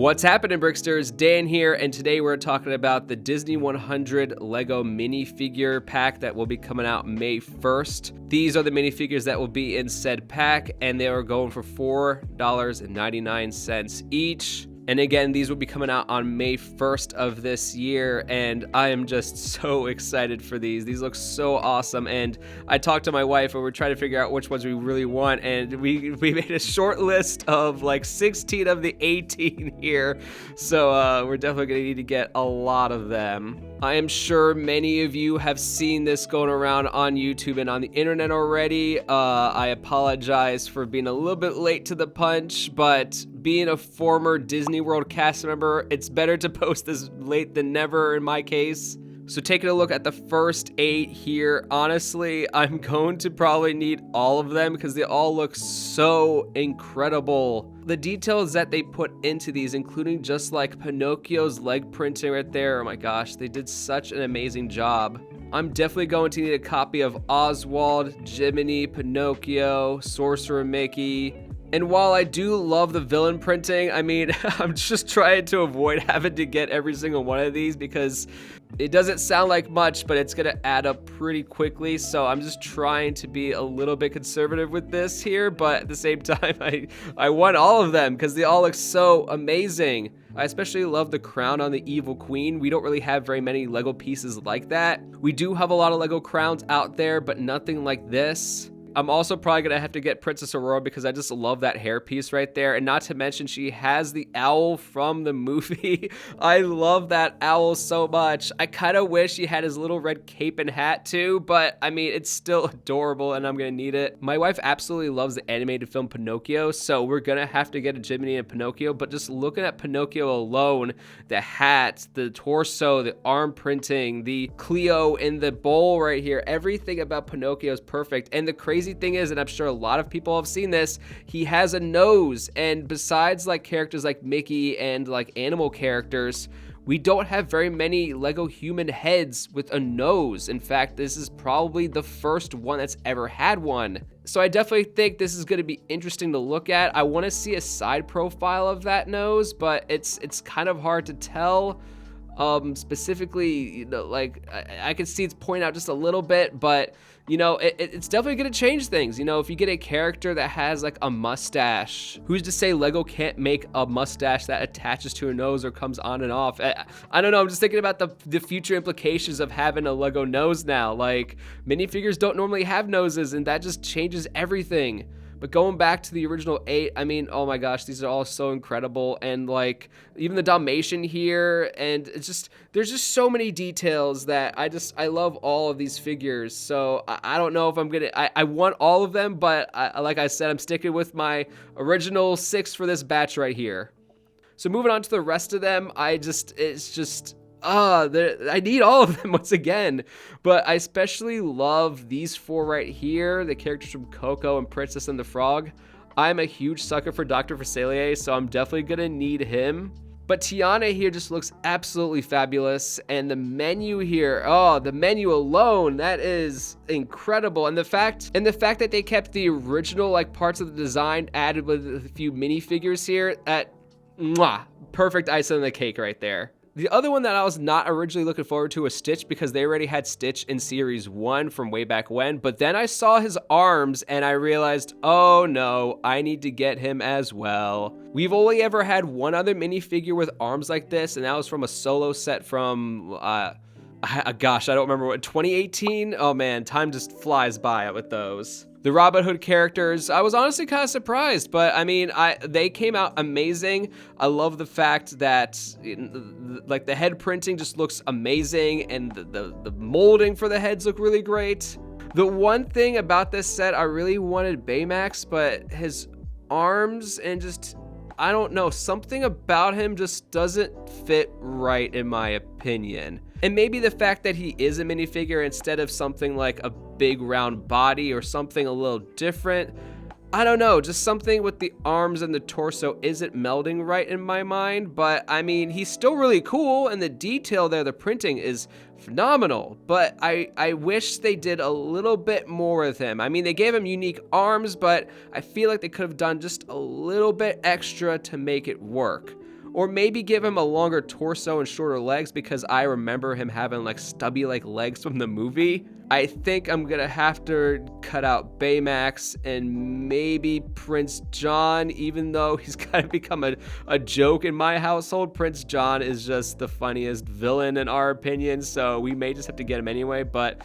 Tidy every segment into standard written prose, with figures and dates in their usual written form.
What's happening, Bricksters? Dan here, and today we're talking about the Disney 100 Lego minifigure pack that will be coming out May 1st. These are the minifigures that will be in said pack, and they are going for $4.99 each. And again, these will be coming out on May 1st of this year, and I am just so excited for these. These look so awesome, and I talked to my wife, and we're trying to figure out which ones we really want, and we made a short list of like 16 of the 18 here, so we're definitely going to need to get a lot of them. I am sure many of you have seen this going around on YouTube and on the internet already. I apologize for being a little bit late to the punch, but being a former Disney World cast member, it's better to post this late than never in my case. So taking a look at the first 8 here, honestly, I'm going to probably need all of them because they all look so incredible. The details that they put into these, including just like Pinocchio's leg printing right there, oh my gosh, they did such an amazing job. I'm definitely going to need a copy of Oswald, Jiminy, Pinocchio, Sorcerer Mickey. And while I do love the villain printing, I mean, I'm just trying to avoid having to get every single one of these because it doesn't sound like much, but it's gonna add up pretty quickly. So I'm just trying to be a little bit conservative with this here, but at the same time, I want all of them because they all look so amazing. I especially love the crown on the evil queen. We don't really have very many Lego pieces like that. We do have a lot of Lego crowns out there, but nothing like this. I'm also probably going to have to get Princess Aurora because I just love that hairpiece right there. And not to mention, she has the owl from the movie. I love that owl so much. I kind of wish he had his little red cape and hat too, but I mean, it's still adorable and I'm going to need it. My wife absolutely loves the animated film Pinocchio, so we're going to have to get a Jiminy and Pinocchio, but just looking at Pinocchio alone, the hat, the torso, the arm printing, the Cleo in the bowl right here, everything about Pinocchio is perfect. And the crazy thing is, and I'm sure a lot of people have seen this, he has a nose, and besides like characters like Mickey and like animal characters, we don't have very many Lego human heads with a nose. In fact, this is probably the first one that's ever had one. So I definitely think this is going to be interesting to look at. I want to see a side profile of that nose, but it's kind of hard to tell. Specifically, you know, like I can see it's pointing out just a little bit, but you know, it's definitely going to change things. You know, if you get a character that has like a mustache, who's to say Lego can't make a mustache that attaches to a nose or comes on and off? I don't know. I'm just thinking about the future implications of having a Lego nose now. Like, minifigures don't normally have noses, and that just changes everything. But going back to the original 8, I mean, oh my gosh, these are all so incredible. And like, even the Dalmatian here, and it's just, there's just so many details that I love all of these figures. So I don't know if I'm gonna, I want all of them, but like I said, I'm sticking with my original 6 for this batch right here. So moving on to the rest of them, I need all of them once again, but I especially love these 4 right here, the characters from Coco and Princess and the Frog. I'm a huge sucker for Dr. Facilier, so I'm definitely gonna need him. But Tiana here just looks absolutely fabulous, and the menu here, oh, the menu alone, that is incredible. And the fact that they kept the original like parts of the design added with a few minifigures here, perfect icing on the cake right there. The other one that I was not originally looking forward to was Stitch because they already had Stitch in series 1 from way back when, but then I saw his arms and I realized, oh no, I need to get him as well. We've only ever had one other minifigure with arms like this, and that was from a solo set from, gosh, I don't remember what, 2018? Oh man, time just flies by with those. The Robin Hood characters, I was honestly kind of surprised, but I mean, they came out amazing. I love the fact that like the head printing just looks amazing, and the molding for the heads look really great. The one thing about this set, I really wanted Baymax, but his arms and just, I don't know, something about him just doesn't fit right in my opinion. And maybe the fact that he is a minifigure instead of something like a big round body or something a little different. I don't know, just something with the arms and the torso isn't melding right in my mind, but I mean, he's still really cool, and the detail there, the printing is phenomenal, but I wish they did a little bit more with him. I mean, they gave him unique arms, but I feel like they could have done just a little bit extra to make it work. or maybe give him a longer torso and shorter legs, because I remember him having like stubby like legs from the movie. I think I'm gonna have to cut out Baymax and maybe Prince John, even though he's kind of become a joke in my household. Prince John is just the funniest villain in our opinion, so we may just have to get him anyway. But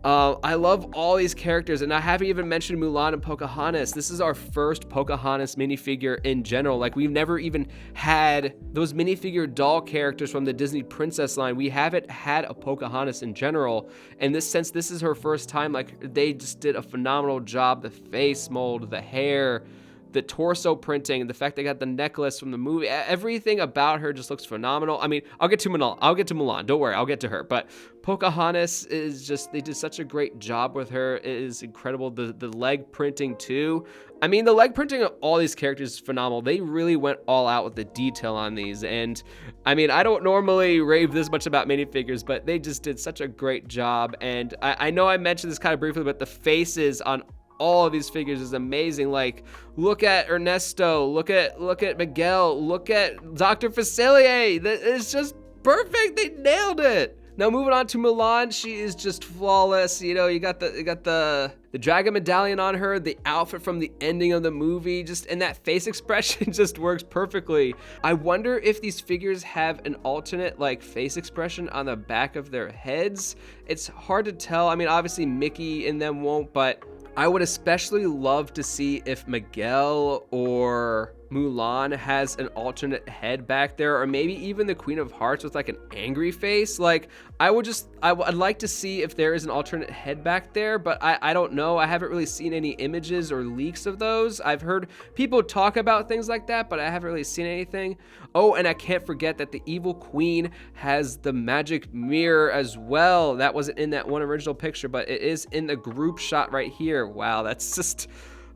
I love all these characters, and I haven't even mentioned Mulan and Pocahontas. This is our first Pocahontas minifigure in general. Like, we've never even had those minifigure doll characters from the Disney Princess line. We haven't had a Pocahontas in general. In this sense, this is her first time. Like, they just did a phenomenal job. The face mold, the hair, the torso printing, the fact they got the necklace from the movie, everything about her just looks phenomenal. I mean, I'll get to Mulan. Don't worry, I'll get to her. But Pocahontas is just, they did such a great job with her. It is incredible. The leg printing too. I mean, the leg printing of all these characters is phenomenal. They really went all out with the detail on these. And I mean, I don't normally rave this much about minifigures, but they just did such a great job. And I know I mentioned this kind of briefly, but the faces on all of these figures is amazing. Like, look at Ernesto, look at Miguel, look at Dr. Facilier. It's just perfect. They nailed it. Now moving on to Mulan, she is just flawless. You know, you got the dragon medallion on her, the outfit from the ending of the movie, just, and that face expression just works perfectly. I wonder if these figures have an alternate like face expression on the back of their heads. It's hard to tell. I mean, obviously Mickey and them won't, but I would especially love to see if Miguel or Mulan has an alternate head back there, or maybe even the Queen of Hearts with like an angry face. Like, I'd like to see if there is an alternate head back there, but I don't know. I haven't really seen any images or leaks of those. I've heard people talk about things like that, but I haven't really seen anything. Oh, and I can't forget that the evil queen has the magic mirror as well. That wasn't in that one original picture, but it is in the group shot right here. Wow, that's just,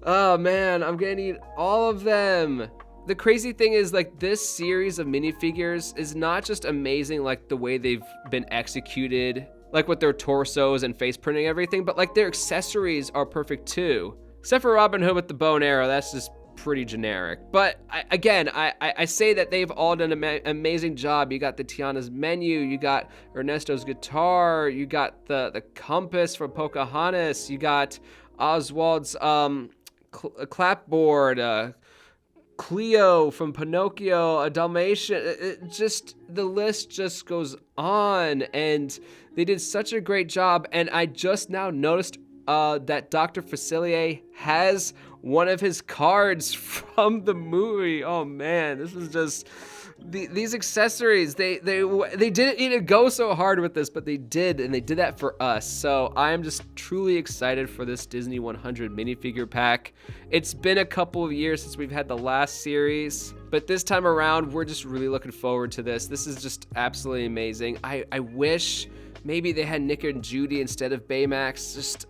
oh man, I'm gonna need all of them. The crazy thing is, like, this series of minifigures is not just amazing, like the way they've been executed, like with their torsos and face printing and everything, but like their accessories are perfect too. Except for Robin Hood with the bow and arrow, that's just pretty generic. But I say that they've all done an amazing job. You got the Tiana's menu, you got Ernesto's guitar, you got the compass from Pocahontas, you got Oswald's clapboard, Cleo from Pinocchio, a Dalmatian. The list just goes on, and they did such a great job. And I just now noticed that Dr. Facilier has one of his cards from the movie. Oh man, this is just these accessories. They didn't need to go so hard with this, but they did, and they did that for us. So I am just truly excited for this Disney 100 minifigure pack. It's been a couple of years since we've had the last series, but this time around, we're just really looking forward to this. This is just absolutely amazing. I wish maybe they had Nick and Judy instead of Baymax.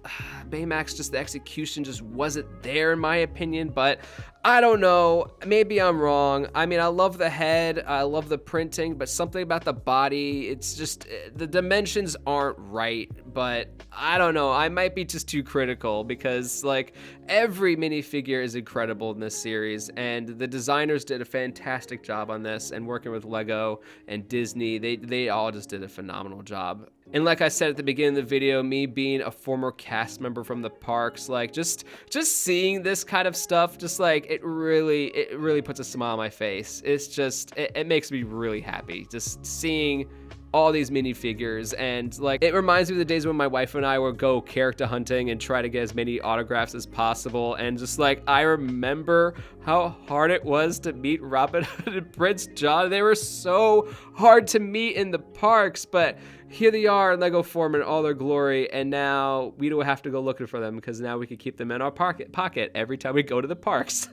Baymax, just the execution just wasn't there in my opinion, but I don't know. Maybe I'm wrong. I mean, I love the head, I love the printing, but something about the body, it's just, the dimensions aren't right. But I don't know. I might be just too critical, because like every minifigure is incredible in this series, and the designers did a fantastic job on this, and working with Lego and Disney, they all just did a phenomenal job. And like I said at the beginning of the video, me being a former cast member from the parks, like just seeing this kind of stuff, just like it really puts a smile on my face. It's just, it makes me really happy just seeing all these minifigures, and like it reminds me of the days when my wife and I would go character hunting and try to get as many autographs as possible. And just like, I remember how hard it was to meet Robin Hood and Prince John. They were so hard to meet in the parks, but here they are in Lego form in all their glory, and now we don't have to go looking for them, because now we can keep them in our pocket every time we go to the parks.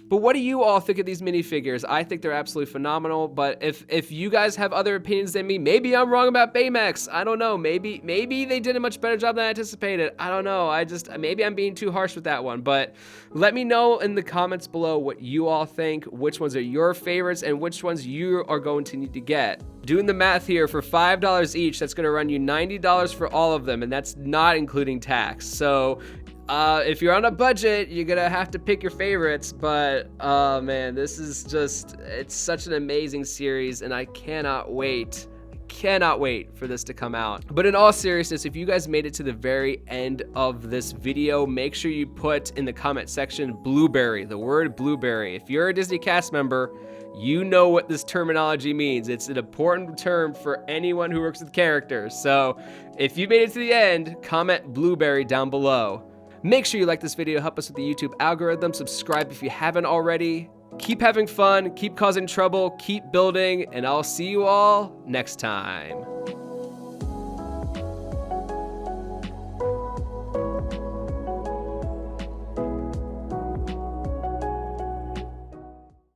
But what do you all think of these minifigures? I think they're absolutely phenomenal, but if you guys have other opinions than me, maybe I'm wrong about Baymax. I don't know. Maybe they did a much better job than I anticipated. I don't know. Maybe I'm being too harsh with that one, but let me know in the comments below what you all think, which ones are your favorites, and which ones you are going to need to get. Doing the math here, for $5 each, that's going to run you $90 for all of them, and that's not including tax. So If you're on a budget, you're gonna have to pick your favorites, but oh man, this is just, it's such an amazing series, and I cannot wait for this to come out. But in all seriousness, if you guys made it to the very end of this video, make sure you put in the comment section blueberry, the word blueberry. If you're a Disney cast member, you know what this terminology means. It's an important term for anyone who works with characters. So if you made it to the end, comment blueberry down below. Make sure you like this video, help us with the YouTube algorithm, subscribe if you haven't already. Keep having fun, keep causing trouble, keep building, and I'll see you all next time.